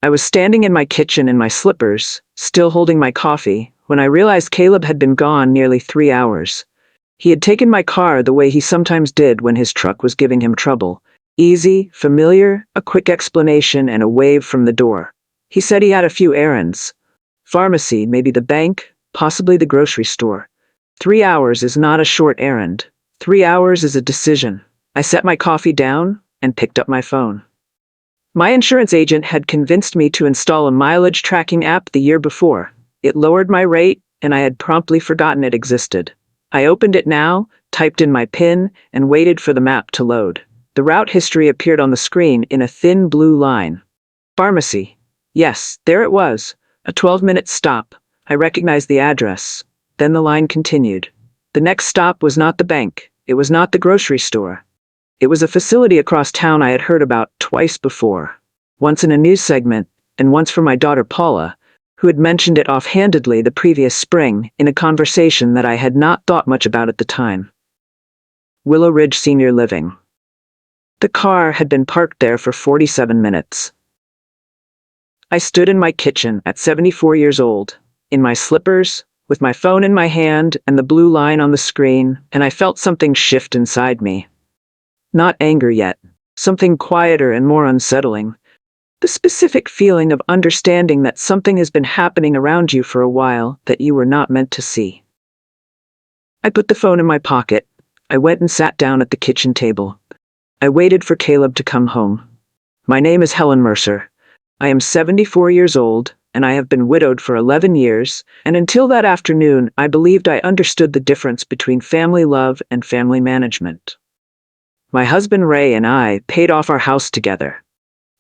I was standing in my kitchen in my slippers, still holding my coffee, when I realized Caleb had been gone nearly 3 hours. He had taken my car the way he sometimes did when his truck was giving him trouble. Easy, familiar, a quick explanation and a wave from the door. He said he had a few errands. Pharmacy, maybe the bank, possibly the grocery store. 3 hours is not a short errand. 3 hours is a decision. I set my coffee down and picked up my phone. My insurance agent had convinced me to install a mileage tracking app the year before. It lowered my rate, and I had promptly forgotten it existed. I opened it now, typed in my PIN, and waited for the map to load. The route history appeared on the screen in a thin blue line. Pharmacy. Yes, there it was. A 12-minute stop. I recognized the address. Then the line continued. The next stop was not the bank. It was not the grocery store. It was a facility across town I had heard about twice before. Once in a news segment, and once from my daughter Paula, who had mentioned it offhandedly the previous spring in a conversation that I had not thought much about at the time. Willow Ridge Senior Living. The car had been parked there for 47 minutes. I stood in my kitchen at 74 years old, in my slippers, with my phone in my hand and the blue line on the screen, and I felt something shift inside me. Not anger yet, something quieter and more unsettling. The specific feeling of understanding that something has been happening around you for a while that you were not meant to see. I put the phone in my pocket. I went and sat down at the kitchen table. I waited for Caleb to come home. My name is Helen Mercer. I am 74 years old, and I have been widowed for 11 years, and until that afternoon, I believed I understood the difference between family love and family management. My husband Ray and I paid off our house together.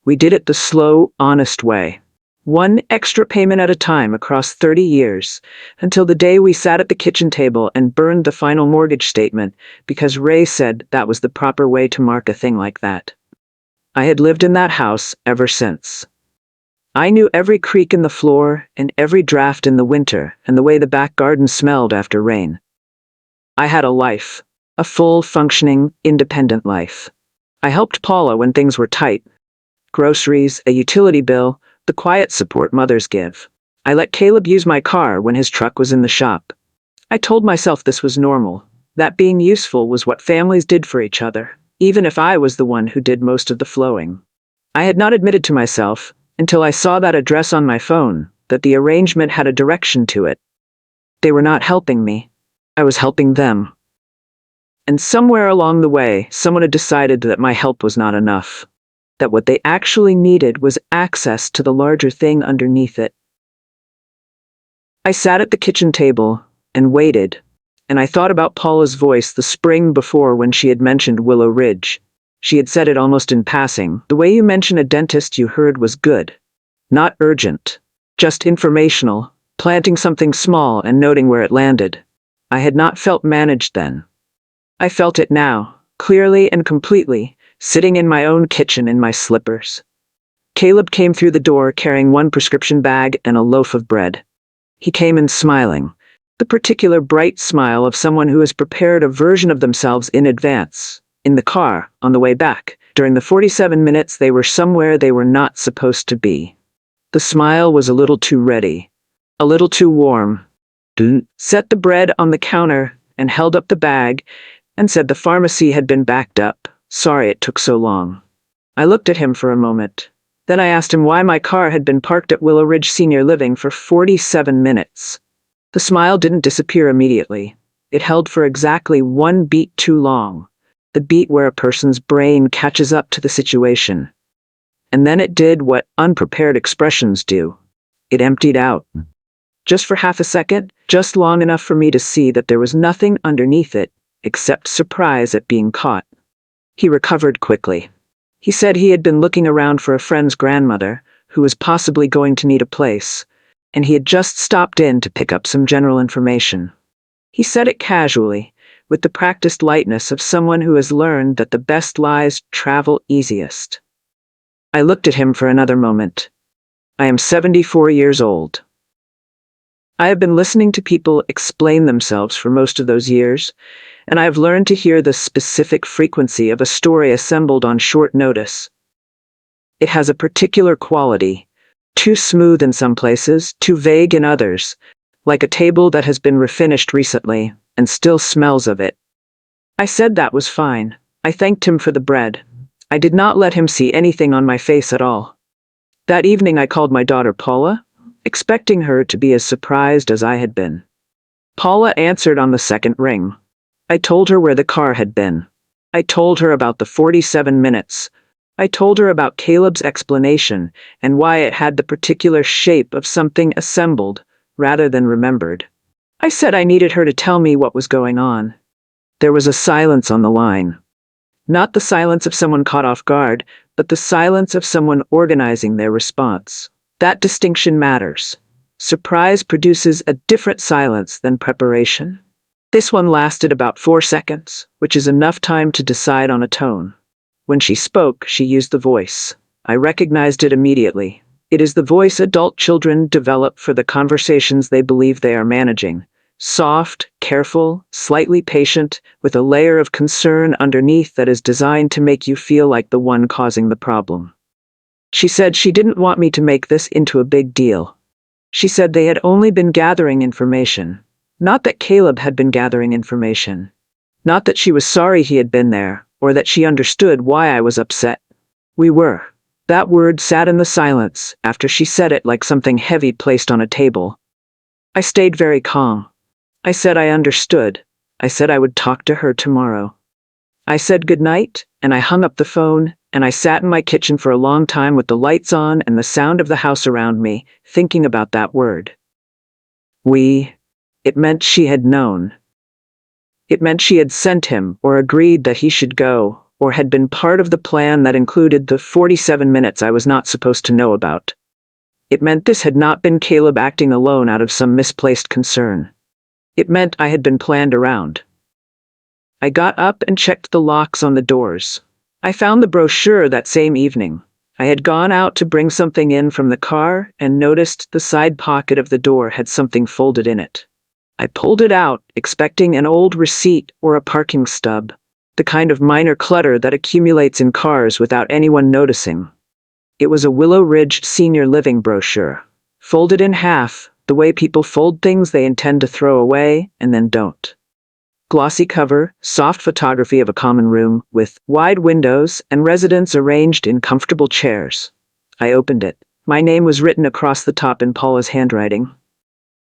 We did it the slow, honest way. One extra payment at a time across 30 years, until the day we sat at the kitchen table and burned the final mortgage statement because Ray said that was the proper way to mark a thing like that. I had lived in that house ever since. I knew every creak in the floor and every draft in the winter and the way the back garden smelled after rain. I had a life. A full, functioning, independent life. I helped Paula when things were tight. Groceries, a utility bill, the quiet support mothers give. I let Caleb use my car when his truck was in the shop. I told myself this was normal, that being useful was what families did for each other, even if I was the one who did most of the flowing. I had not admitted to myself, until I saw that address on my phone, that the arrangement had a direction to it. They were not helping me. I was helping them. And somewhere along the way, someone had decided that my help was not enough. That what they actually needed was access to the larger thing underneath it. I sat at the kitchen table and waited, and I thought about Paula's voice the spring before when she had mentioned Willow Ridge. She had said it almost in passing. The way you mention a dentist you heard was good. Not urgent. Just informational, planting something small and noting where it landed. I had not felt managed then. I felt it now, clearly and completely, sitting in my own kitchen in my slippers. Caleb came through the door carrying one prescription bag and a loaf of bread. He came in smiling, the particular bright smile of someone who has prepared a version of themselves in advance. In the car, on the way back, during the 47 minutes they were somewhere they were not supposed to be. The smile was a little too ready, a little too warm. Set the bread on the counter and held up the bag and said the pharmacy had been backed up. Sorry it took so long. I looked at him for a moment. Then I asked him why my car had been parked at Willow Ridge Senior Living for 47 minutes. The smile didn't disappear immediately. It held for exactly one beat too long. The beat where a person's brain catches up to the situation. And then it did what unprepared expressions do. It emptied out. Just for half a second, just long enough for me to see that there was nothing underneath it, except surprise at being caught. He recovered quickly. He said he had been looking around for a friend's grandmother, who was possibly going to need a place, and he had just stopped in to pick up some general information. He said it casually, with the practiced lightness of someone who has learned that the best lies travel easiest. I looked at him for another moment. I am 74 years old. I have been listening to people explain themselves for most of those years, and I have learned to hear the specific frequency of a story assembled on short notice. It has a particular quality, Too smooth in some places, too vague in others, like a table that has been refinished recently and still smells of it. I said that was fine. I thanked him for the bread. I did not let him see anything on my face at all. That evening I called my daughter Paula, expecting her to be as surprised as I had been. Paula answered on the second ring. I told her where the car had been. I told her about the 47 minutes. I told her about Caleb's explanation and why it had the particular shape of something assembled rather than remembered. I said I needed her to tell me what was going on. There was a silence on the line. Not the silence of someone caught off guard, but the silence of someone organizing their response. That distinction matters. Surprise produces a different silence than preparation. This one lasted about 4 seconds, which is enough time to decide on a tone. When she spoke, she used the voice. I recognized it immediately. It is the voice adult children develop for the conversations they believe they are managing. Soft, careful, slightly patient, with a layer of concern underneath that is designed to make you feel like the one causing the problem. She said she didn't want me to make this into a big deal. She said they had only been gathering information. Not that Caleb had been gathering information. Not that she was sorry he had been there, or that she understood why I was upset. We were. That word sat in the silence after she said it like something heavy placed on a table. I stayed very calm. I said I understood. I said I would talk to her tomorrow. I said goodnight, and I hung up the phone, and I sat in my kitchen for a long time with the lights on and the sound of the house around me, thinking about that word. It meant she had known. It meant she had sent him, or agreed that he should go, or had been part of the plan that included the 47 minutes I was not supposed to know about. It meant this had not been Caleb acting alone out of some misplaced concern. It meant I had been planned around. I got up and checked the locks on the doors. I found the brochure that same evening. I had gone out to bring something in from the car and noticed the side pocket of the door had something folded in it. I pulled it out, expecting an old receipt or a parking stub, the kind of minor clutter that accumulates in cars without anyone noticing. It was a Willow Ridge senior living brochure, folded in half, the way people fold things they intend to throw away and then don't. Glossy cover, soft photography of a common room with wide windows and residents arranged in comfortable chairs. I opened it. My name was written across the top in Paula's handwriting.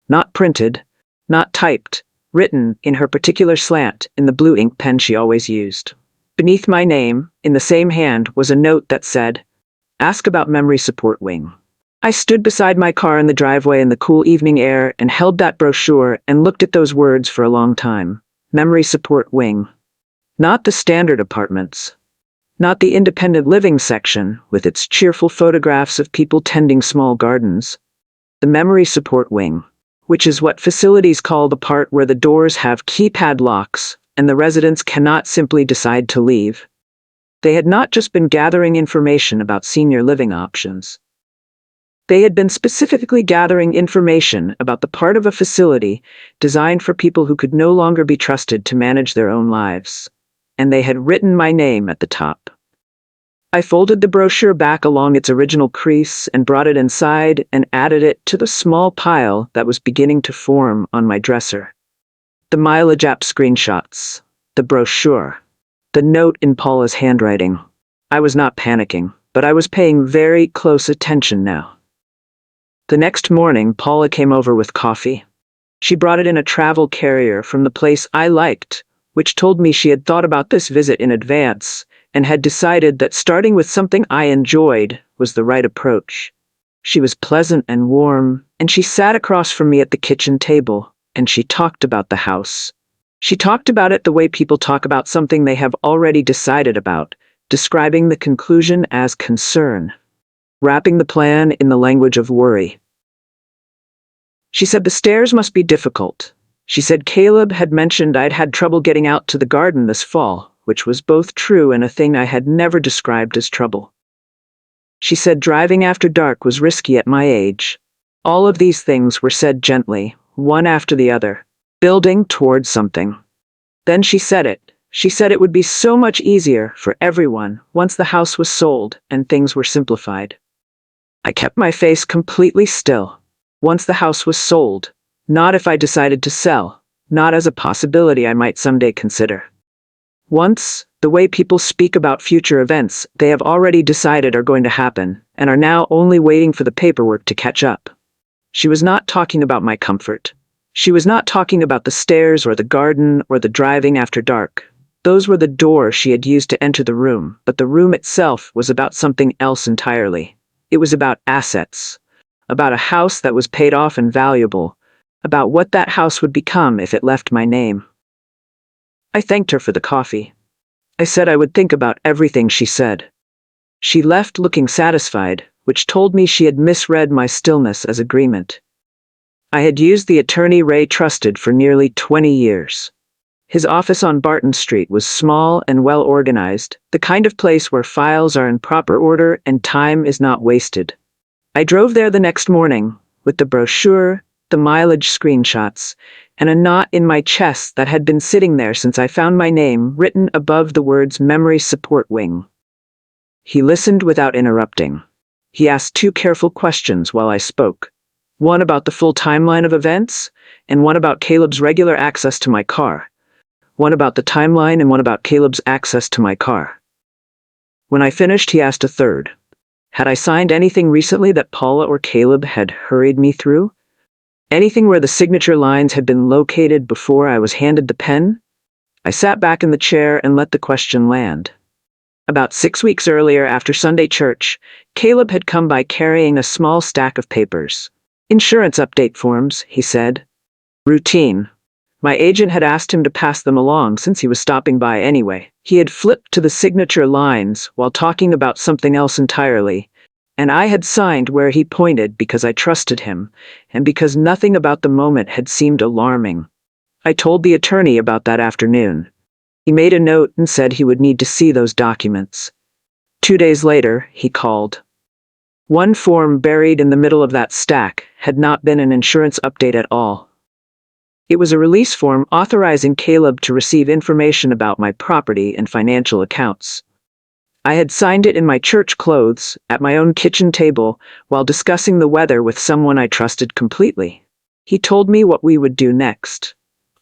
Not printed, not typed, written in her particular slant in the blue ink pen she always used. Beneath my name, in the same hand, was a note that said, "Ask about memory support wing." I stood beside my car in the driveway in the cool evening air and held that brochure and looked at those words for a long time. Memory support wing. Not the standard apartments. Not the independent living section with its cheerful photographs of people tending small gardens. The memory support wing, which is what facilities call the part where the doors have keypad locks and the residents cannot simply decide to leave. They had not just been gathering information about senior living options. They had been specifically gathering information about the part of a facility designed for people who could no longer be trusted to manage their own lives. And they had written my name at the top. I folded the brochure back along its original crease and brought it inside and added it to the small pile that was beginning to form on my dresser. The mileage app screenshots, the brochure, the note in Paula's handwriting. I was not panicking, but I was paying very close attention now. The next morning, Paula came over with coffee. She brought it in a travel carrier from the place I liked, which told me she had thought about this visit in advance and had decided that starting with something I enjoyed was the right approach. She was pleasant and warm, and she sat across from me at the kitchen table, and she talked about the house. She talked about it the way people talk about something they have already decided about, describing the conclusion as concern, wrapping the plan in the language of worry. She said the stairs must be difficult. She said Caleb had mentioned I'd had trouble getting out to the garden this fall, which was both true and a thing I had never described as trouble. She said driving after dark was risky at my age. All of these things were said gently, one after the other, building towards something. Then she said it. She said it would be so much easier for everyone once the house was sold and things were simplified. I kept my face completely still. Once the house was sold, not if I decided to sell, not as a possibility I might someday consider. Once, the way people speak about future events they have already decided are going to happen, and are now only waiting for the paperwork to catch up. She was not talking about my comfort. She was not talking about the stairs or the garden or the driving after dark. Those were the doors she had used to enter the room, but the room itself was about something else entirely. It was about assets, about a house that was paid off and valuable, about what that house would become if it left my name. I thanked her for the coffee. I said I would think about everything she said. She left looking satisfied, which told me she had misread my stillness as agreement. I had used the attorney Ray trusted for nearly 20 years. His office on Barton Street was small and well organized, the kind of place where files are in proper order and time is not wasted. I drove there the next morning, with the brochure, the mileage screenshots, and a knot in my chest that had been sitting there since I found my name written above the words Memory Support Wing. He listened without interrupting. He asked 2 careful questions while I spoke. One about the full timeline of events, and one about Caleb's regular access to my car. One about the timeline and one about Caleb's access to my car. When I finished, he asked a third. Had I signed anything recently that Paula or Caleb had hurried me through? Anything where the signature lines had been located before I was handed the pen? I sat back in the chair and let the question land. About 6 weeks earlier, after Sunday church, Caleb had come by carrying a small stack of papers. Insurance update forms, he said. Routine. My agent had asked him to pass them along since he was stopping by anyway. He had flipped to the signature lines while talking about something else entirely, and I had signed where he pointed because I trusted him, and because nothing about the moment had seemed alarming. I told the attorney about that afternoon. He made a note and said he would need to see those documents. 2 days later, he called. One form buried in the middle of that stack had not been an insurance update at all. It was a release form authorizing Caleb to receive information about my property and financial accounts. I had signed it in my church clothes, at my own kitchen table, while discussing the weather with someone I trusted completely. He told me what we would do next.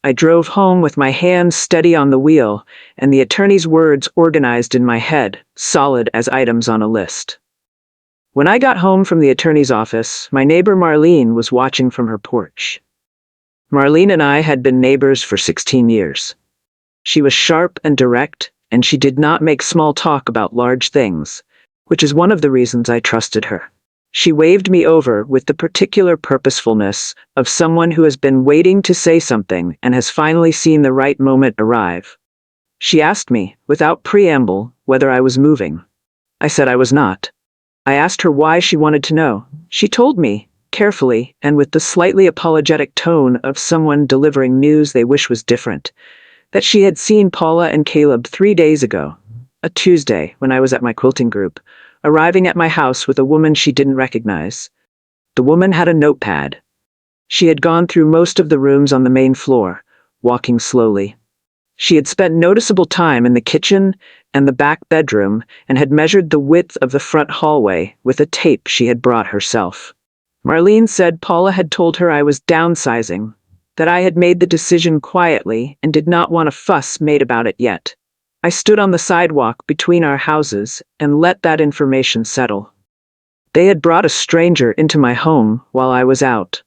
I drove home with my hands steady on the wheel, and the attorney's words organized in my head, solid as items on a list. When I got home from the attorney's office, my neighbor Marlene was watching from her porch. Marlene and I had been neighbors for 16 years. She was sharp and direct, and she did not make small talk about large things, which is one of the reasons I trusted her. She waved me over with the particular purposefulness of someone who has been waiting to say something and has finally seen the right moment arrive. She asked me, without preamble, whether I was moving. I said I was not. I asked her why she wanted to know. She told me, carefully and with the slightly apologetic tone of someone delivering news they wish was different, that she had seen Paula and Caleb 3 days ago, a Tuesday when I was at my quilting group, arriving at my house with a woman she didn't recognize. The woman had a notepad. She had gone through most of the rooms on the main floor, walking slowly. She had spent noticeable time in the kitchen and the back bedroom and had measured the width of the front hallway with a tape she had brought herself. Marlene said Paula had told her I was downsizing, that I had made the decision quietly and did not want a fuss made about it yet. I stood on the sidewalk between our houses and let that information settle. They had brought a stranger into my home while I was out.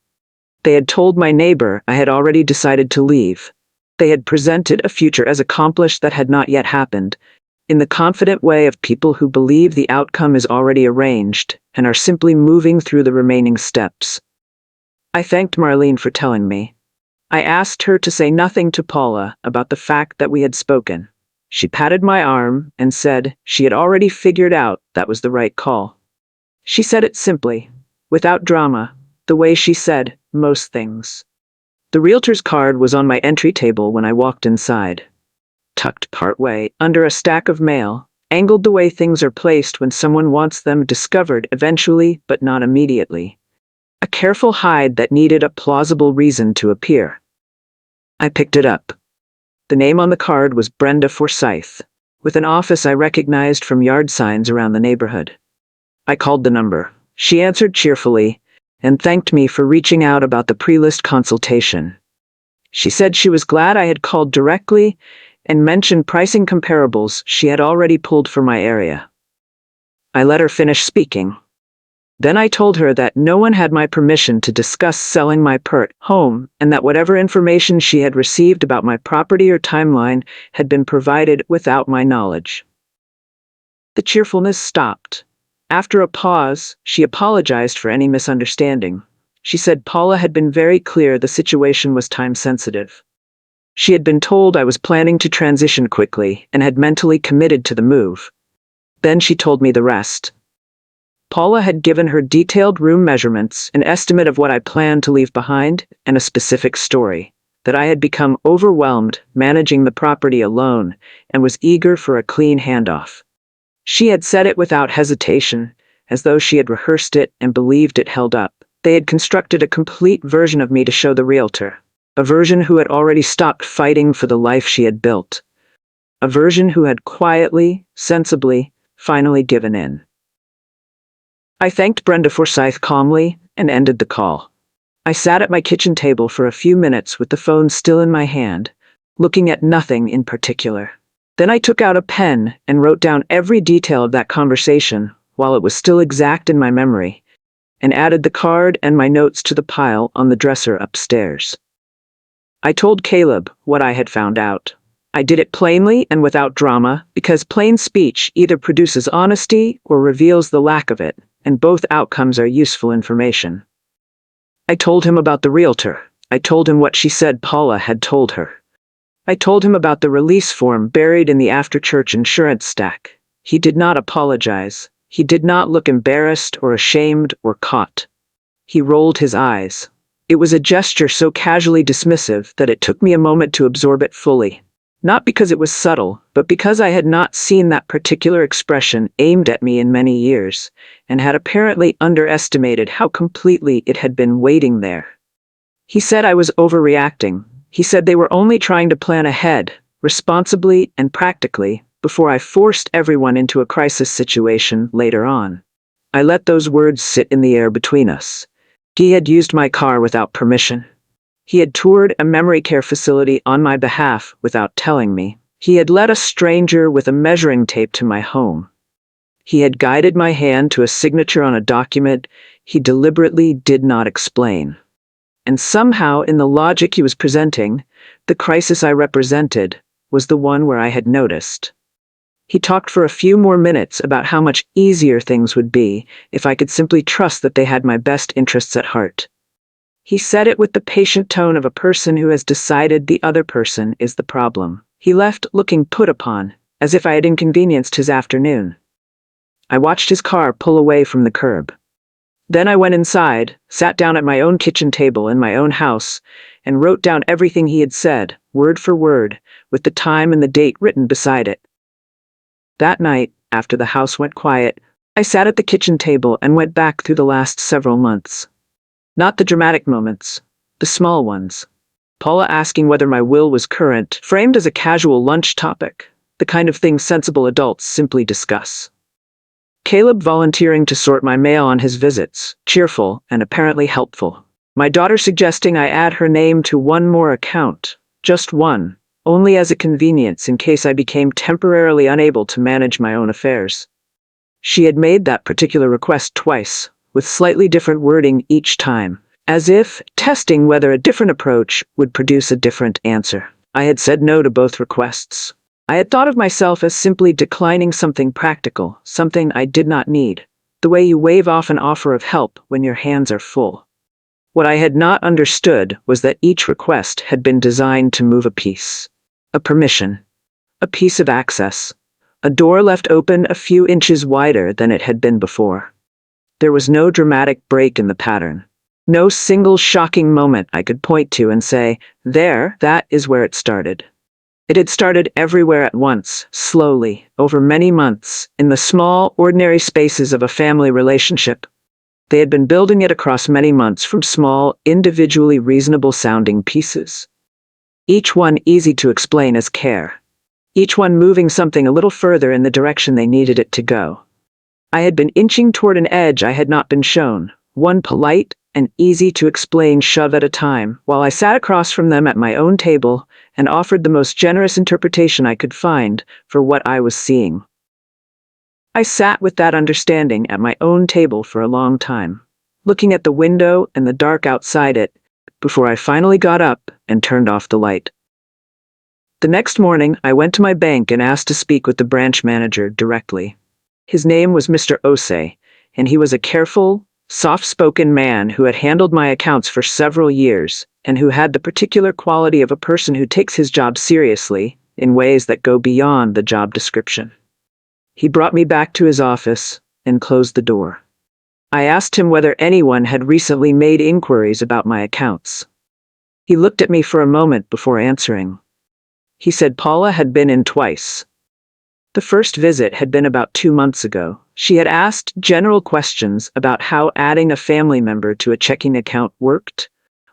They had told my neighbor I had already decided to leave. They had presented a future as accomplished that had not yet happened, in the confident way of people who believe the outcome is already arranged and are simply moving through the remaining steps. I thanked Marlene for telling me. I asked her to say nothing to Paula about the fact that we had spoken. She patted my arm and said she had already figured out that was the right call. She said it simply, without drama, the way she said most things. The realtor's card was on my entry table when I walked inside. Tucked partway under a stack of mail, angled the way things are placed when someone wants them discovered eventually but not immediately. A careful hide that needed a plausible reason to appear. I picked it up. The name on the card was Brenda Forsyth, with an office I recognized from yard signs around the neighborhood. I called the number. She answered cheerfully and thanked me for reaching out about the pre-list consultation. She said she was glad I had called directly and mentioned pricing comparables she had already pulled for my area. I let her finish speaking. Then I told her that no one had my permission to discuss selling my pert home and that whatever information she had received about my property or timeline had been provided without my knowledge. The cheerfulness stopped. After a pause, she apologized for any misunderstanding. She said Paula had been very clear the situation was time-sensitive. She had been told I was planning to transition quickly and had mentally committed to the move. Then she told me the rest. Paula had given her detailed room measurements, an estimate of what I planned to leave behind, and a specific story, that I had become overwhelmed managing the property alone and was eager for a clean handoff. She had said it without hesitation, as though she had rehearsed it and believed it held up. They had constructed a complete version of me to show the realtor, a version who had already stopped fighting for the life she had built, a version who had quietly, sensibly, finally given in. I thanked Brenda Forsyth calmly and ended the call. I sat at my kitchen table for a few minutes with the phone still in my hand, looking at nothing in particular. Then I took out a pen and wrote down every detail of that conversation while it was still exact in my memory, and added the card and my notes to the pile on the dresser upstairs. I told Caleb what I had found out. I did it plainly and without drama, because plain speech either produces honesty or reveals the lack of it, and both outcomes are useful information. I told him about the realtor. I told him what she said Paula had told her. I told him about the release form buried in the after-church insurance stack. He did not apologize. He did not look embarrassed or ashamed or caught. He rolled his eyes. It was a gesture so casually dismissive that it took me a moment to absorb it fully. Not because it was subtle, but because I had not seen that particular expression aimed at me in many years, and had apparently underestimated how completely it had been waiting there. He said I was overreacting. He said they were only trying to plan ahead, responsibly and practically, before I forced everyone into a crisis situation later on. I let those words sit in the air between us. He had used my car without permission. He had toured a memory care facility on my behalf without telling me. He had led a stranger with a measuring tape to my home. He had guided my hand to a signature on a document he deliberately did not explain. And somehow, in the logic he was presenting, the crisis I represented was the one where I had noticed. He talked for a few more minutes about how much easier things would be if I could simply trust that they had my best interests at heart. He said it with the patient tone of a person who has decided the other person is the problem. He left looking put upon, as if I had inconvenienced his afternoon. I watched his car pull away from the curb. Then I went inside, sat down at my own kitchen table in my own house, and wrote down everything he had said, word for word, with the time and the date written beside it. That night, after the house went quiet, I sat at the kitchen table and went back through the last several months. Not the dramatic moments, the small ones. Paula asking whether my will was current, framed as a casual lunch topic, the kind of thing sensible adults simply discuss. Caleb volunteering to sort my mail on his visits, cheerful and apparently helpful. My daughter suggesting I add her name to one more account, just one, only as a convenience in case I became temporarily unable to manage my own affairs. She had made that particular request twice, with slightly different wording each time, as if testing whether a different approach would produce a different answer. I had said no to both requests. I had thought of myself as simply declining something practical, something I did not need, the way you wave off an offer of help when your hands are full. What I had not understood was that each request had been designed to move a piece, a permission, a piece of access, a door left open a few inches wider than it had been before. There was no dramatic break in the pattern. No single shocking moment I could point to and say, there, that is where it started. It had started everywhere at once, slowly, over many months, in the small, ordinary spaces of a family relationship. They had been building it across many months from small, individually reasonable-sounding pieces. Each one easy to explain as care. Each one moving something a little further in the direction they needed it to go. I had been inching toward an edge I had not been shown, one polite and easy-to-explain shove at a time, while I sat across from them at my own table and offered the most generous interpretation I could find for what I was seeing. I sat with that understanding at my own table for a long time, looking at the window and the dark outside it, before I finally got up and turned off the light. The next morning, I went to my bank and asked to speak with the branch manager directly. His name was Mr. Osei, and he was a careful, soft-spoken man who had handled my accounts for several years, and who had the particular quality of a person who takes his job seriously in ways that go beyond the job description. He brought me back to his office and closed the door. I asked him whether anyone had recently made inquiries about my accounts. He looked at me for a moment before answering. He said Paula had been in twice. The first visit had been about 2 months ago. She had asked general questions about how adding a family member to a checking account worked,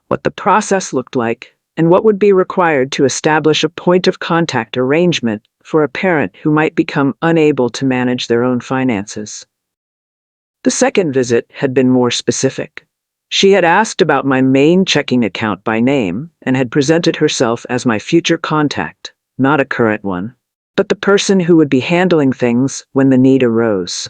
what the process looked like, and what would be required to establish a point of contact arrangement for a parent who might become unable to manage their own finances. The second visit had been more specific. She had asked about my main checking account by name and had presented herself as my future contact, not a current one, but the person who would be handling things when the need arose.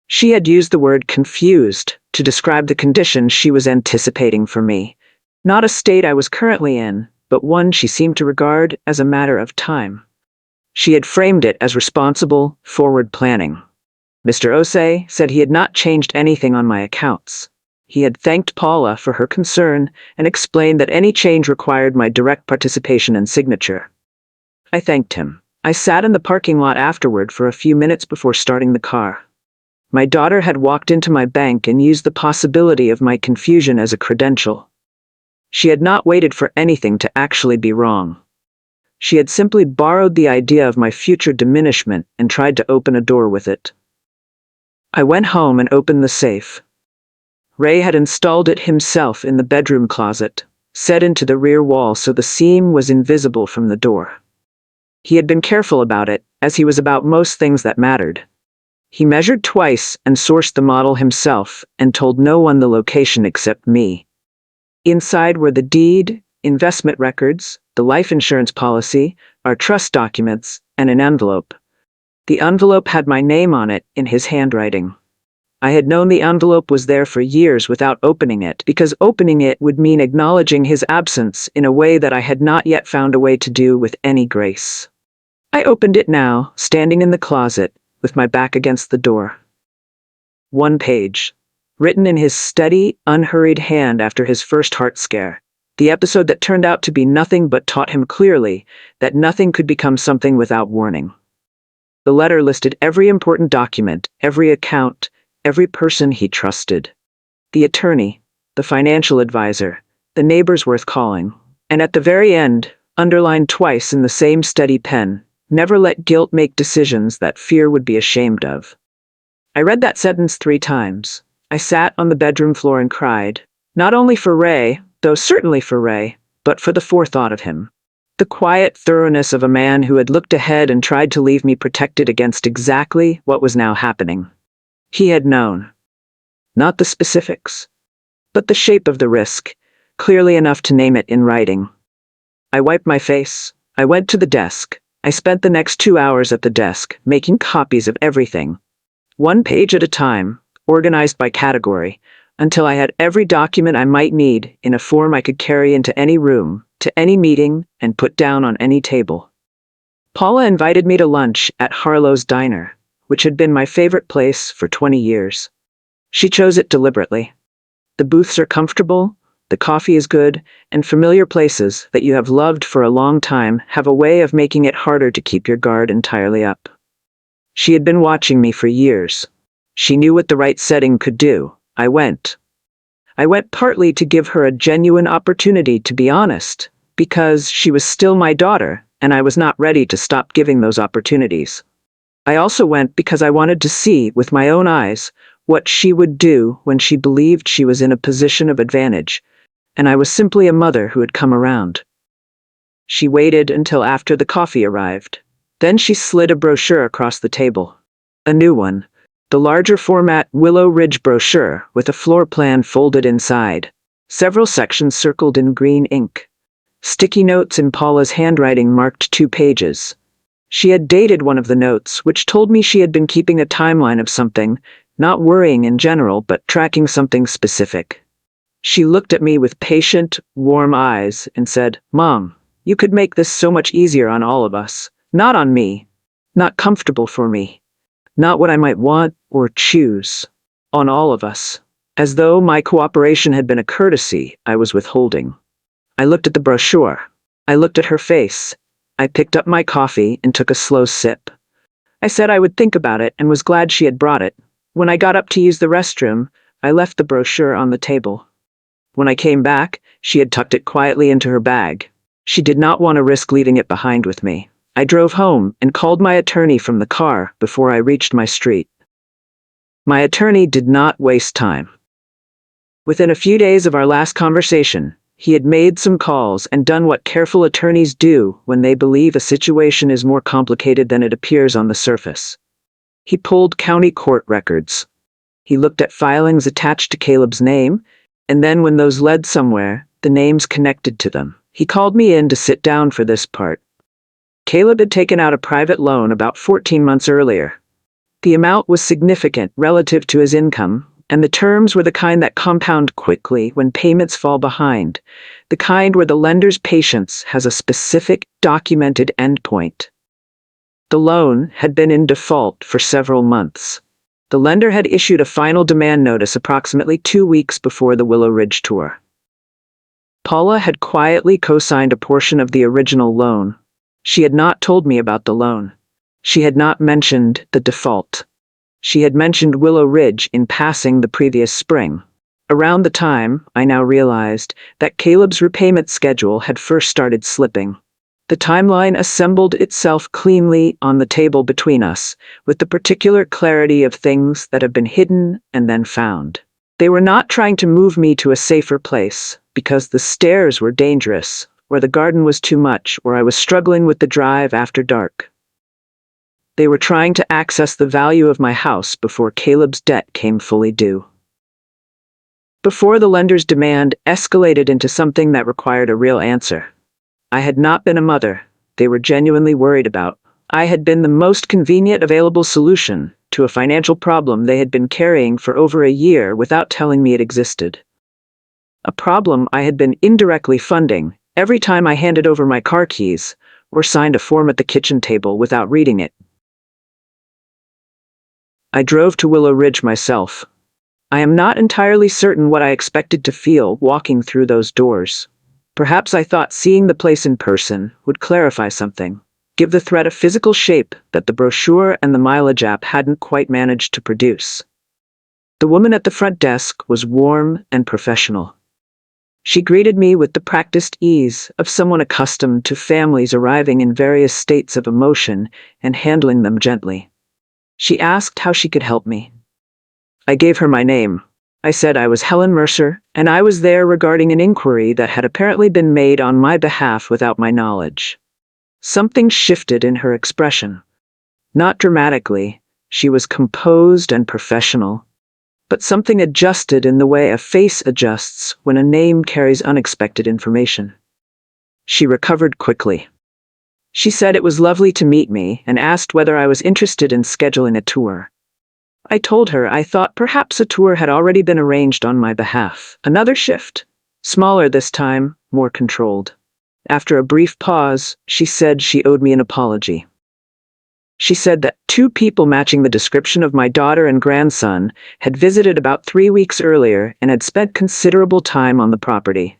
She had used the word confused to describe the condition she was anticipating for me, not a state I was currently in, but one she seemed to regard as a matter of time. She had framed it as responsible, forward planning. Mr. Osei said he had not changed anything on my accounts. He had thanked Paula for her concern and explained that any change required my direct participation and signature. I thanked him. I sat in the parking lot afterward for a few minutes before starting the car. My daughter had walked into my bank and used the possibility of my confusion as a credential. She had not waited for anything to actually be wrong. She had simply borrowed the idea of my future diminishment and tried to open a door with it. I went home and opened the safe. Ray had installed it himself in the bedroom closet, set into the rear wall so the seam was invisible from the door. He had been careful about it, as he was about most things that mattered. He measured twice and sourced the model himself and told no one the location except me. Inside were the deed, investment records, the life insurance policy, our trust documents, and an envelope. The envelope had my name on it in his handwriting. I had known the envelope was there for years without opening it, because opening it would mean acknowledging his absence in a way that I had not yet found a way to do with any grace. I opened it now, standing in the closet, with my back against the door. One page, written in his steady, unhurried hand after his first heart scare, the episode that turned out to be nothing but taught him clearly that nothing could become something without warning. The letter listed every important document, every account, every person he trusted. The attorney, the financial advisor, the neighbors worth calling, and at the very end, underlined twice in the same steady pen, never let guilt make decisions that fear would be ashamed of. I read that sentence 3 times. I sat on the bedroom floor and cried, not only for Ray, though certainly for Ray, but for the forethought of him. The quiet thoroughness of a man who had looked ahead and tried to leave me protected against exactly what was now happening. He had known. Not the specifics, but the shape of the risk, clearly enough to name it in writing. I wiped my face. I went to the desk. I spent the next 2 hours at the desk, making copies of everything, 1 page at a time, organized by category, until I had every document I might need in a form I could carry into any room, to any meeting, and put down on any table. Paula invited me to lunch at Harlow's Diner, which had been my favorite place for 20 years. She chose it deliberately. The booths are comfortable, the coffee is good, and familiar places that you have loved for a long time have a way of making it harder to keep your guard entirely up. She had been watching me for years. She knew what the right setting could do. I went partly to give her a genuine opportunity to be honest, because she was still my daughter, and I was not ready to stop giving those opportunities. I also went because I wanted to see, with my own eyes, what she would do when she believed she was in a position of advantage, and I was simply a mother who had come around. She waited until after the coffee arrived. Then she slid a brochure across the table. A new one, The larger format Willow Ridge brochure with a floor plan folded inside. Several sections circled in green ink. Sticky notes in Paula's handwriting marked 2 pages. She had dated one of the notes, which told me she had been keeping a timeline of something, not worrying in general, but tracking something specific. She looked at me with patient, warm eyes and said, "Mom, you could make this so much easier on all of us. Not on me. Not comfortable for me. Not what I might want or choose. On all of us." As though my cooperation had been a courtesy I was withholding. I looked at the brochure. I looked at her face. I picked up my coffee and took a slow sip. I said I would think about it and was glad she had brought it. When I got up to use the restroom, I left the brochure on the table. When I came back, she had tucked it quietly into her bag. She did not want to risk leaving it behind with me. I drove home and called my attorney from the car before I reached my street. My attorney did not waste time. Within a few days of our last conversation, he had made some calls and done what careful attorneys do when they believe a situation is more complicated than it appears on the surface. He pulled county court records. He looked at filings attached to Caleb's name, and then when those led somewhere, the names connected to them. He called me in to sit down for this part. Caleb had taken out a private loan about 14 months earlier. The amount was significant relative to his income, and the terms were the kind that compound quickly when payments fall behind, the kind where the lender's patience has a specific, documented endpoint. The loan had been in default for several months. The lender had issued a final demand notice approximately 2 weeks before the Willow Ridge tour. Paula had quietly co-signed a portion of the original loan. She had not told me about the loan. She had not mentioned the default. She had mentioned Willow Ridge in passing the previous spring. Around the time, I now realized, that Caleb's repayment schedule had first started slipping. The timeline assembled itself cleanly on the table between us, with the particular clarity of things that have been hidden and then found. They were not trying to move me to a safer place, because the stairs were dangerous, or the garden was too much, or I was struggling with the drive after dark. They were trying to access the value of my house before Caleb's debt came fully due. Before the lender's demand escalated into something that required a real answer. I had not been a mother they were genuinely worried about. I had been the most convenient available solution to a financial problem they had been carrying for over a year without telling me it existed. A problem I had been indirectly funding every time I handed over my car keys or signed a form at the kitchen table without reading it. I drove to Willow Ridge myself. I am not entirely certain what I expected to feel walking through those doors. Perhaps I thought seeing the place in person would clarify something, give the threat a physical shape that the brochure and the mileage app hadn't quite managed to produce. The woman at the front desk was warm and professional. She greeted me with the practiced ease of someone accustomed to families arriving in various states of emotion and handling them gently. She asked how she could help me. I gave her my name. I said I was Helen Mercer, and I was there regarding an inquiry that had apparently been made on my behalf without my knowledge. Something shifted in her expression. Not dramatically, she was composed and professional. But something adjusted in the way a face adjusts when a name carries unexpected information. She recovered quickly. She said it was lovely to meet me and asked whether I was interested in scheduling a tour. I told her I thought perhaps a tour had already been arranged on my behalf. Another shift. Smaller this time, more controlled. After a brief pause, she said she owed me an apology. She said that 2 people matching the description of my daughter and grandson had visited about 3 weeks earlier and had spent considerable time on the property.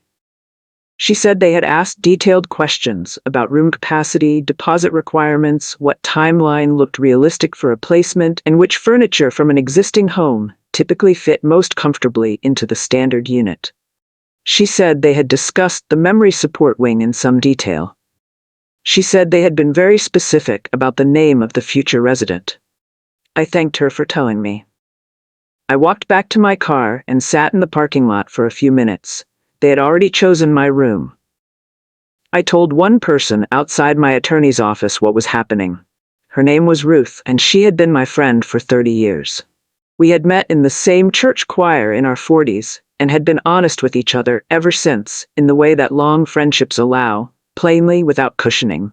She said they had asked detailed questions about room capacity, deposit requirements, what timeline looked realistic for a placement, and which furniture from an existing home typically fit most comfortably into the standard unit. She said they had discussed the memory support wing in some detail. She said they had been very specific about the name of the future resident. I thanked her for telling me. I walked back to my car and sat in the parking lot for a few minutes. They had already chosen my room. I told one person outside my attorney's office what was happening. Her name was Ruth, and she had been my friend for 30 years. We had met in the same church choir in our 40s and had been honest with each other ever since, in the way that long friendships allow, plainly without cushioning,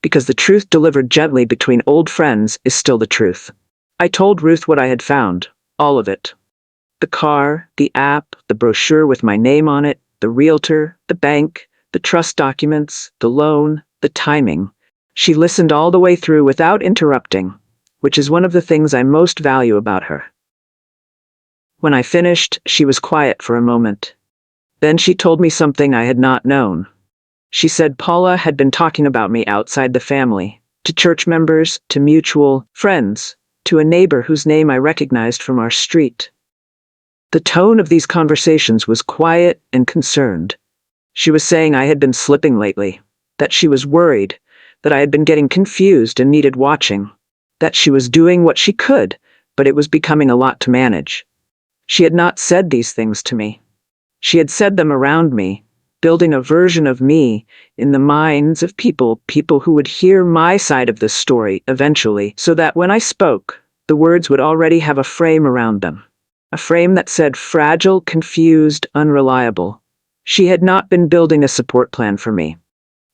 because the truth delivered gently between old friends is still the truth. I told Ruth what I had found, all of it. The car, the app, the brochure with my name on it, the realtor, the bank, the trust documents, the loan, the timing. She listened all the way through without interrupting, which is one of the things I most value about her. When I finished, she was quiet for a moment. Then she told me something I had not known. She said Paula had been talking about me outside the family, to church members, to mutual friends, to a neighbor whose name I recognized from our street. The tone of these conversations was quiet and concerned. She was saying I had been slipping lately, that she was worried, that I had been getting confused and needed watching, that she was doing what she could, but it was becoming a lot to manage. She had not said these things to me. She had said them around me, building a version of me in the minds of people who would hear my side of the story eventually, so that when I spoke, the words would already have a frame around them. A frame that said fragile, confused, unreliable. She had not been building a support plan for me.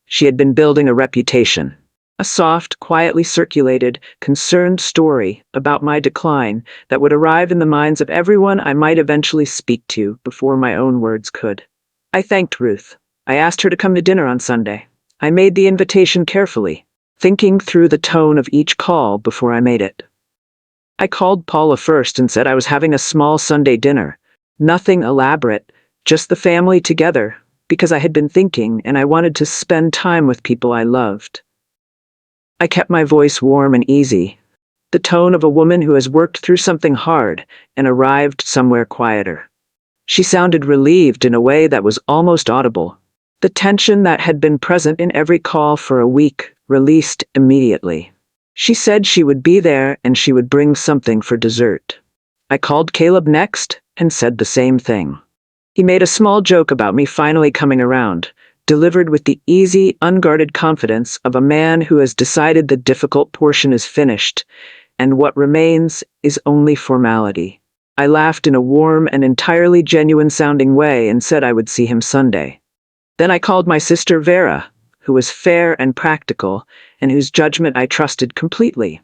She had been building a reputation. A soft, quietly circulated, concerned story about my decline that would arrive in the minds of everyone I might eventually speak to before my own words could. I thanked Ruth. I asked her to come to dinner on Sunday. I made the invitation carefully, thinking through the tone of each call before I made it. I called Paula first and said I was having a small Sunday dinner. Nothing elaborate, just the family together, because I had been thinking and I wanted to spend time with people I loved. I kept my voice warm and easy, the tone of a woman who has worked through something hard and arrived somewhere quieter. She sounded relieved in a way that was almost audible. The tension that had been present in every call for a week released immediately. She said she would be there and she would bring something for dessert. I called Caleb next and said the same thing. He made a small joke about me finally coming around, delivered with the easy, unguarded confidence of a man who has decided the difficult portion is finished, and what remains is only formality. I laughed in a warm and entirely genuine-sounding way and said I would see him Sunday. Then I called my sister Vera, who was fair and practical, and whose judgment I trusted completely.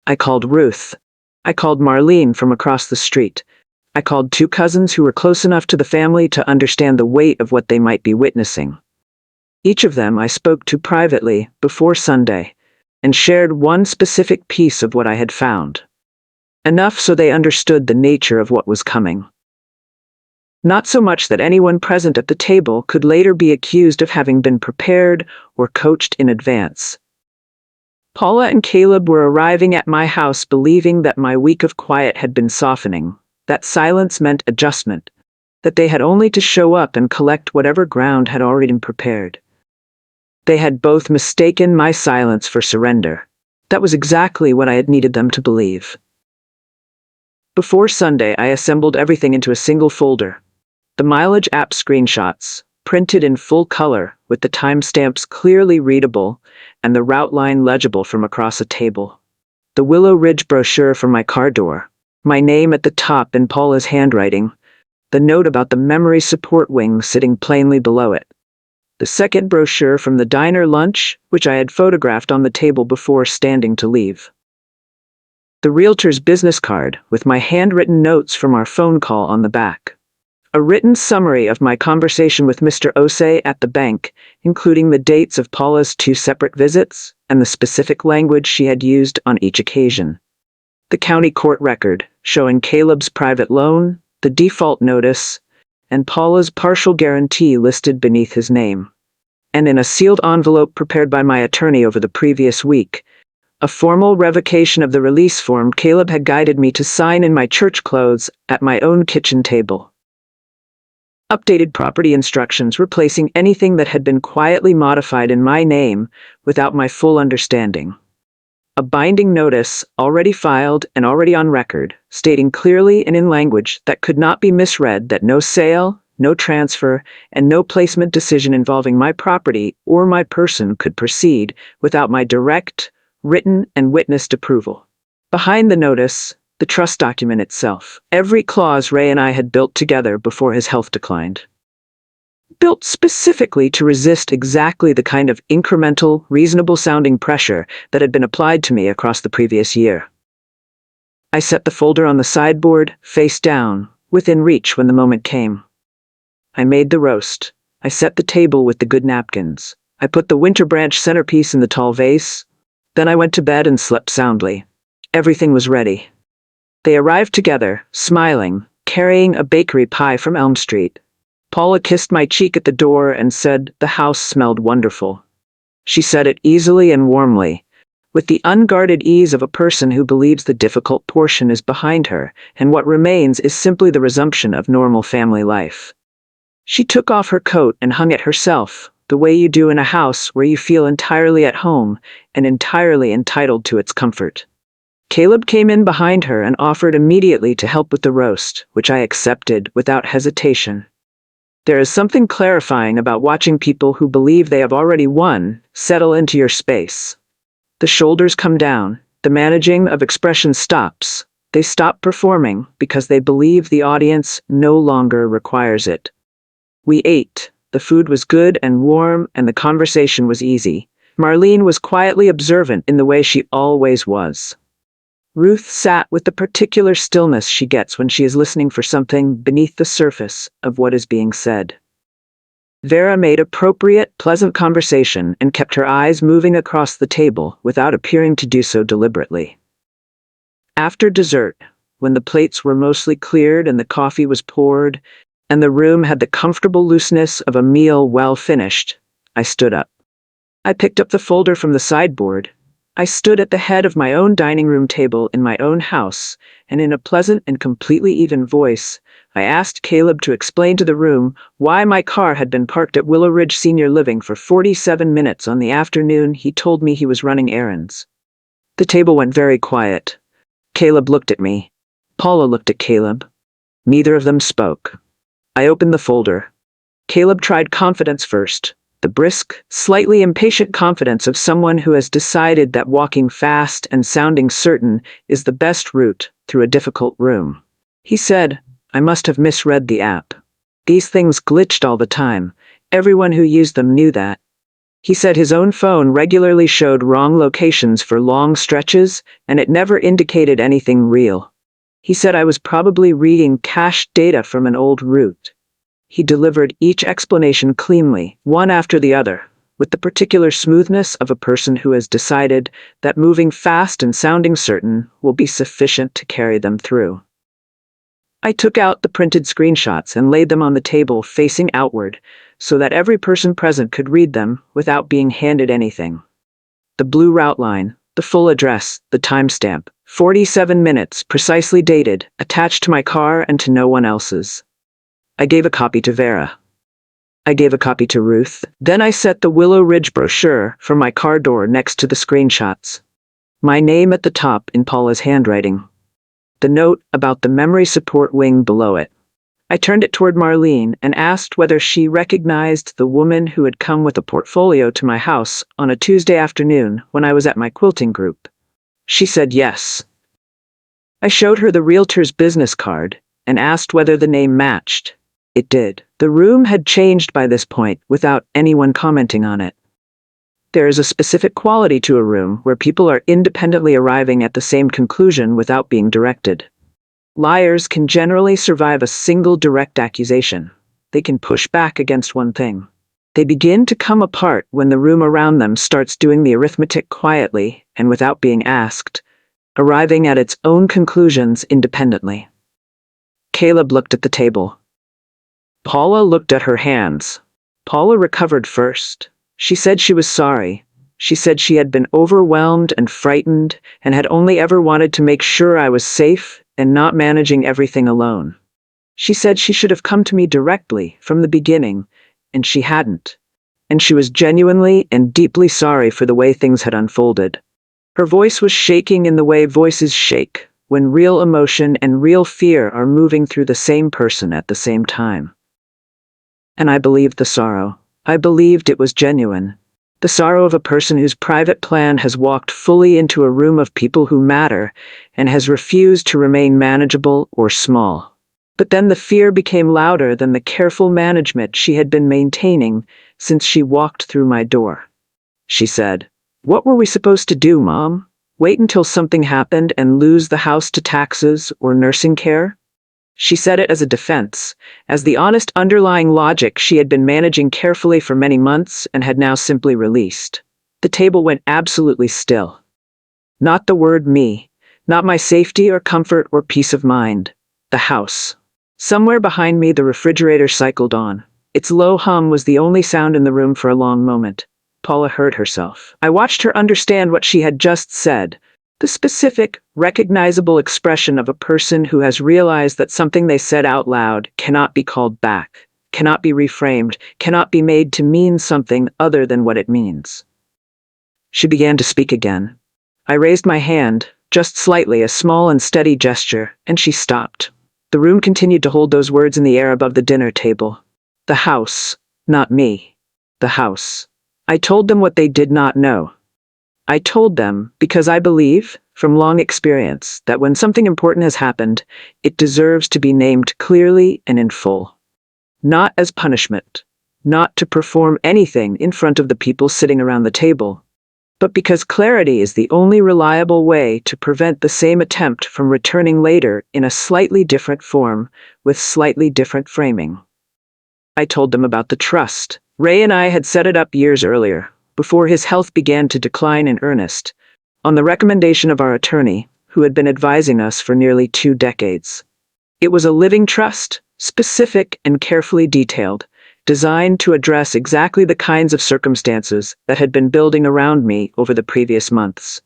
I called Ruth. I called Marlene from across the street. I called two cousins who were close enough to the family to understand the weight of what they might be witnessing. Each of them I spoke to privately before Sunday, and shared one specific piece of what I had found. Enough so they understood the nature of what was coming. Not so much that anyone present at the table could later be accused of having been prepared or coached in advance. Paula and Caleb were arriving at my house believing that my week of quiet had been softening, that silence meant adjustment, that they had only to show up and collect whatever ground had already been prepared. They had both mistaken my silence for surrender. That was exactly what I had needed them to believe. Before Sunday, I assembled everything into a single folder. The mileage app screenshots, printed in full color with the timestamps clearly readable and the route line legible from across a table. The Willow Ridge brochure from my car door, my name at the top in Paula's handwriting, the note about the memory support wing sitting plainly below it. The second brochure from the diner lunch, which I had photographed on the table before standing to leave. The realtor's business card with my handwritten notes from our phone call on the back. A written summary of my conversation with Mr. Osei at the bank, including the dates of Paula's 2 separate visits and the specific language she had used on each occasion. The county court record showing Caleb's private loan, the default notice, and Paula's partial guarantee listed beneath his name. And in a sealed envelope prepared by my attorney over the previous week, a formal revocation of the release form Caleb had guided me to sign in my church clothes at my own kitchen table. Updated property instructions replacing anything that had been quietly modified in my name without my full understanding. A binding notice, already filed and already on record, stating clearly and in language that could not be misread that no sale, no transfer, and no placement decision involving my property or my person could proceed without my direct, written, and witnessed approval. Behind the notice, the trust document itself. Every clause Ray and I had built together before his health declined. Built specifically to resist exactly the kind of incremental, reasonable-sounding pressure that had been applied to me across the previous year. I set the folder on the sideboard, face down, within reach when the moment came. I made the roast. I set the table with the good napkins. I put the winter branch centerpiece in the tall vase. Then I went to bed and slept soundly. Everything was ready. They arrived together, smiling, carrying a bakery pie from Elm Street. Paula kissed my cheek at the door and said the house smelled wonderful. She said it easily and warmly, with the unguarded ease of a person who believes the difficult portion is behind her, and what remains is simply the resumption of normal family life. She took off her coat and hung it herself, the way you do in a house where you feel entirely at home and entirely entitled to its comfort. Caleb came in behind her and offered immediately to help with the roast, which I accepted without hesitation. There is something clarifying about watching people who believe they have already won settle into your space. The shoulders come down, the managing of expression stops. They stop performing because they believe the audience no longer requires it. We ate. The food was good and warm, and the conversation was easy. Marlene was quietly observant in the way she always was. Ruth sat with the particular stillness she gets when she is listening for something beneath the surface of what is being said. Vera made appropriate, pleasant conversation and kept her eyes moving across the table without appearing to do so deliberately. After dessert, when the plates were mostly cleared and the coffee was poured, and the room had the comfortable looseness of a meal well finished, I stood up. I picked up the folder from the sideboard. I stood at the head of my own dining room table in my own house, and in a pleasant and completely even voice, I asked Caleb to explain to the room why my car had been parked at Willow Ridge Senior Living for 47 minutes on the afternoon he told me he was running errands. The table went very quiet. Caleb looked at me. Paula looked at Caleb. Neither of them spoke. I opened the folder. Caleb tried confidence first. The brisk, slightly impatient confidence of someone who has decided that walking fast and sounding certain is the best route through a difficult room. He said, I must have misread the app. These things glitched all the time. Everyone who used them knew that. He said his own phone regularly showed wrong locations for long stretches, and it never indicated anything real. He said I was probably reading cached data from an old route. He delivered each explanation cleanly, one after the other, with the particular smoothness of a person who has decided that moving fast and sounding certain will be sufficient to carry them through. I took out the printed screenshots and laid them on the table facing outward, so that every person present could read them without being handed anything. The blue route line, the full address, the timestamp, 47 minutes, precisely dated, attached to my car and to no one else's. I gave a copy to Vera. I gave a copy to Ruth. Then I set the Willow Ridge brochure from my car door next to the screenshots. My name at the top in Paula's handwriting. The note about the memory support wing below it. I turned it toward Marlene and asked whether she recognized the woman who had come with a portfolio to my house on a Tuesday afternoon when I was at my quilting group. She said yes. I showed her the realtor's business card and asked whether the name matched. It did. The room had changed by this point without anyone commenting on it. There is a specific quality to a room where people are independently arriving at the same conclusion without being directed. Liars can generally survive a single direct accusation. They can push back against one thing. They begin to come apart when the room around them starts doing the arithmetic quietly and without being asked, arriving at its own conclusions independently. Caleb looked at the table. Paula looked at her hands. Paula recovered first. She said she was sorry. She said she had been overwhelmed and frightened and had only ever wanted to make sure I was safe and not managing everything alone. She said she should have come to me directly from the beginning, and she hadn't. And she was genuinely and deeply sorry for the way things had unfolded. Her voice was shaking in the way voices shake when real emotion and real fear are moving through the same person at the same time. And I believed the sorrow. I believed it was genuine. The sorrow of a person whose private plan has walked fully into a room of people who matter and has refused to remain manageable or small. But then the fear became louder than the careful management she had been maintaining since she walked through my door. She said, "What were we supposed to do, Mom? Wait until something happened and lose the house to taxes or nursing care?" She said it as a defense, as the honest underlying logic she had been managing carefully for many months and had now simply released. The table went absolutely still. Not the word me, not my safety or comfort or peace of mind. The house. Somewhere behind me the refrigerator cycled on. Its low hum was the only sound in the room for a long moment. Paula heard herself. I watched her understand what she had just said. The specific, recognizable expression of a person who has realized that something they said out loud cannot be called back, cannot be reframed, cannot be made to mean something other than what it means. She began to speak again. I raised my hand, just slightly, a small and steady gesture, and she stopped. The room continued to hold those words in the air above the dinner table. The house, not me. The house. I told them what they did not know. I told them because I believe, from long experience, that when something important has happened, it deserves to be named clearly and in full. Not as punishment, not to perform anything in front of the people sitting around the table, but because clarity is the only reliable way to prevent the same attempt from returning later in a slightly different form, with slightly different framing. I told them about the trust. Ray and I had set it up years earlier, before his health began to decline in earnest, on the recommendation of our attorney, who had been advising us for nearly 2 decades. It was a living trust, specific and carefully detailed, designed to address exactly the kinds of circumstances that had been building around me over the previous months.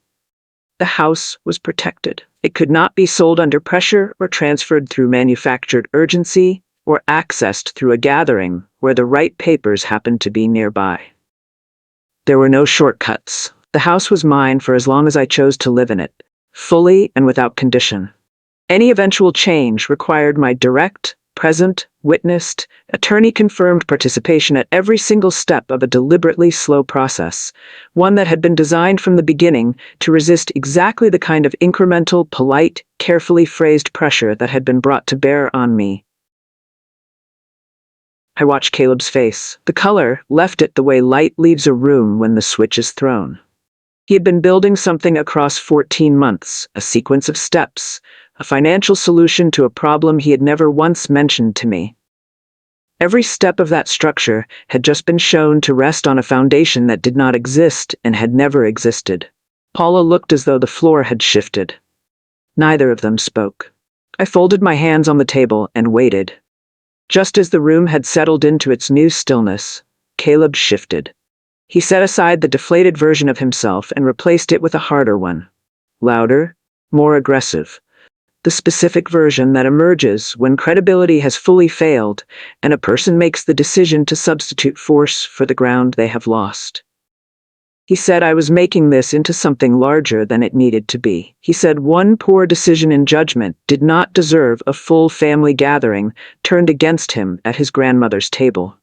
The house was protected. It could not be sold under pressure or transferred through manufactured urgency or accessed through a gathering where the right papers happened to be nearby. There were no shortcuts. The house was mine for as long as I chose to live in it, fully and without condition. Any eventual change required my direct, present, witnessed, attorney-confirmed participation at every single step of a deliberately slow process, one that had been designed from the beginning to resist exactly the kind of incremental, polite, carefully phrased pressure that had been brought to bear on me. I watched Caleb's face. The color left it the way light leaves a room when the switch is thrown. He had been building something across 14 months, a sequence of steps, a financial solution to a problem he had never once mentioned to me. Every step of that structure had just been shown to rest on a foundation that did not exist and had never existed. Paula looked as though the floor had shifted. Neither of them spoke. I folded my hands on the table and waited. Just as the room had settled into its new stillness, Caleb shifted. He set aside the deflated version of himself and replaced it with a harder one. Louder, more aggressive. The specific version that emerges when credibility has fully failed and a person makes the decision to substitute force for the ground they have lost. He said I was making this into something larger than it needed to be. He said one poor decision in judgment did not deserve a full family gathering turned against him at his grandmother's table.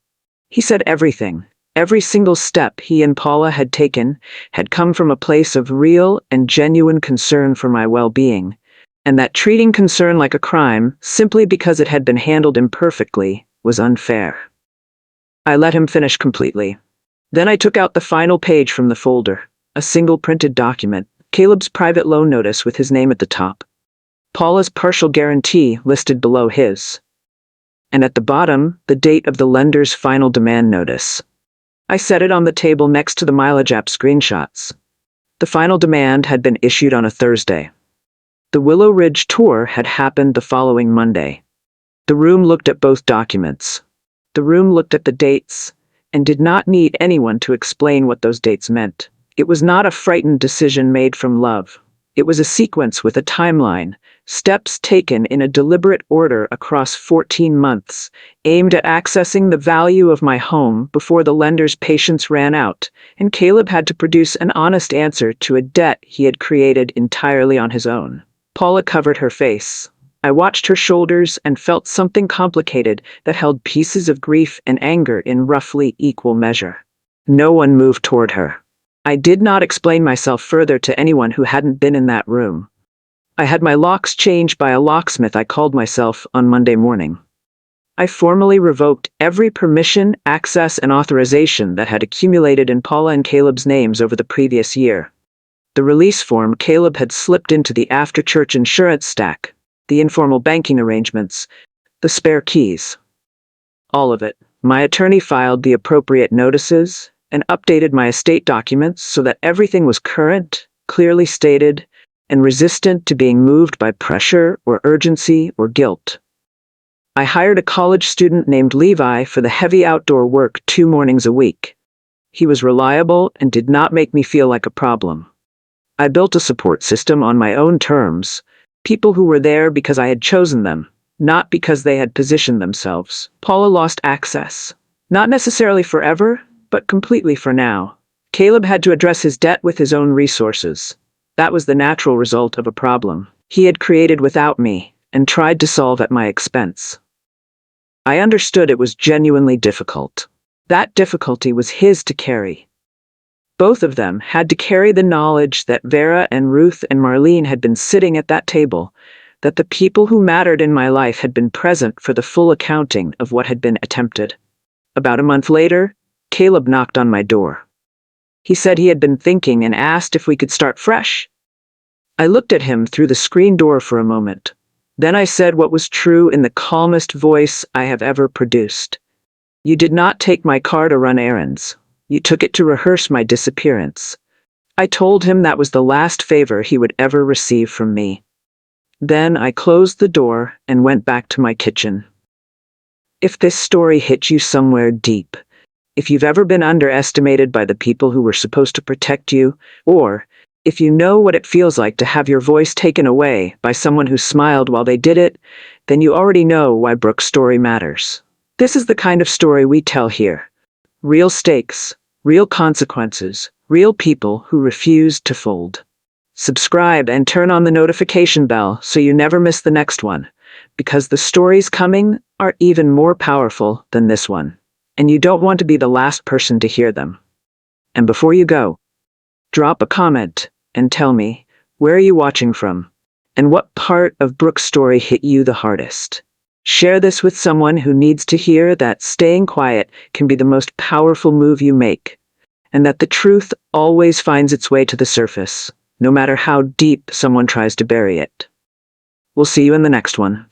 He said everything, every single step he and Paula had taken had come from a place of real and genuine concern for my well-being, and that treating concern like a crime, simply because it had been handled imperfectly, was unfair. I let him finish completely. Then I took out the final page from the folder, a single printed document, Caleb's private loan notice with his name at the top. Paula's partial guarantee listed below his. And at the bottom, the date of the lender's final demand notice. I set it on the table next to the mileage app screenshots. The final demand had been issued on a Thursday. The Willow Ridge tour had happened the following Monday. The room looked at both documents. The room looked at the dates, and did not need anyone to explain what those dates meant. It was not a frightened decision made from love. It was a sequence with a timeline, steps taken in a deliberate order across 14 months, aimed at accessing the value of my home before the lender's patience ran out, and Caleb had to produce an honest answer to a debt he had created entirely on his own. Paula covered her face. I watched her shoulders and felt something complicated that held pieces of grief and anger in roughly equal measure. No one moved toward her. I did not explain myself further to anyone who hadn't been in that room. I had my locks changed by a locksmith I called myself on Monday morning. I formally revoked every permission, access, and authorization that had accumulated in Paula and Caleb's names over the previous year. The release form Caleb had slipped into the after-church insurance stack, the informal banking arrangements, the spare keys. All of it. My attorney filed the appropriate notices and updated my estate documents so that everything was current, clearly stated, and resistant to being moved by pressure or urgency or guilt. I hired a college student named Levi for the heavy outdoor work 2 mornings a week. He was reliable and did not make me feel like a problem. I built a support system on my own terms, people who were there because I had chosen them, not because they had positioned themselves. Paula lost access. Not necessarily forever, but completely for now. Caleb had to address his debt with his own resources. That was the natural result of a problem he had created without me and tried to solve at my expense. I understood it was genuinely difficult. That difficulty was his to carry. Both of them had to carry the knowledge that Vera and Ruth and Marlene had been sitting at that table, that the people who mattered in my life had been present for the full accounting of what had been attempted. About a month later, Caleb knocked on my door. He said he had been thinking and asked if we could start fresh. I looked at him through the screen door for a moment. Then I said what was true in the calmest voice I have ever produced. You did not take my car to run errands. You took it to rehearse my disappearance. I told him that was the last favor he would ever receive from me. Then I closed the door and went back to my kitchen. If this story hit you somewhere deep, if you've ever been underestimated by the people who were supposed to protect you, or if you know what it feels like to have your voice taken away by someone who smiled while they did it, then you already know why Brooke's story matters. This is the kind of story we tell here. Real stakes, real consequences, real people who refused to fold. Subscribe and turn on the notification bell so you never miss the next one, because the stories coming are even more powerful than this one, and you don't want to be the last person to hear them. And before you go, drop a comment and tell me, where are you watching from? And what part of Brooke's story hit you the hardest? Share this with someone who needs to hear that staying quiet can be the most powerful move you make, and that the truth always finds its way to the surface, no matter how deep someone tries to bury it. We'll see you in the next one.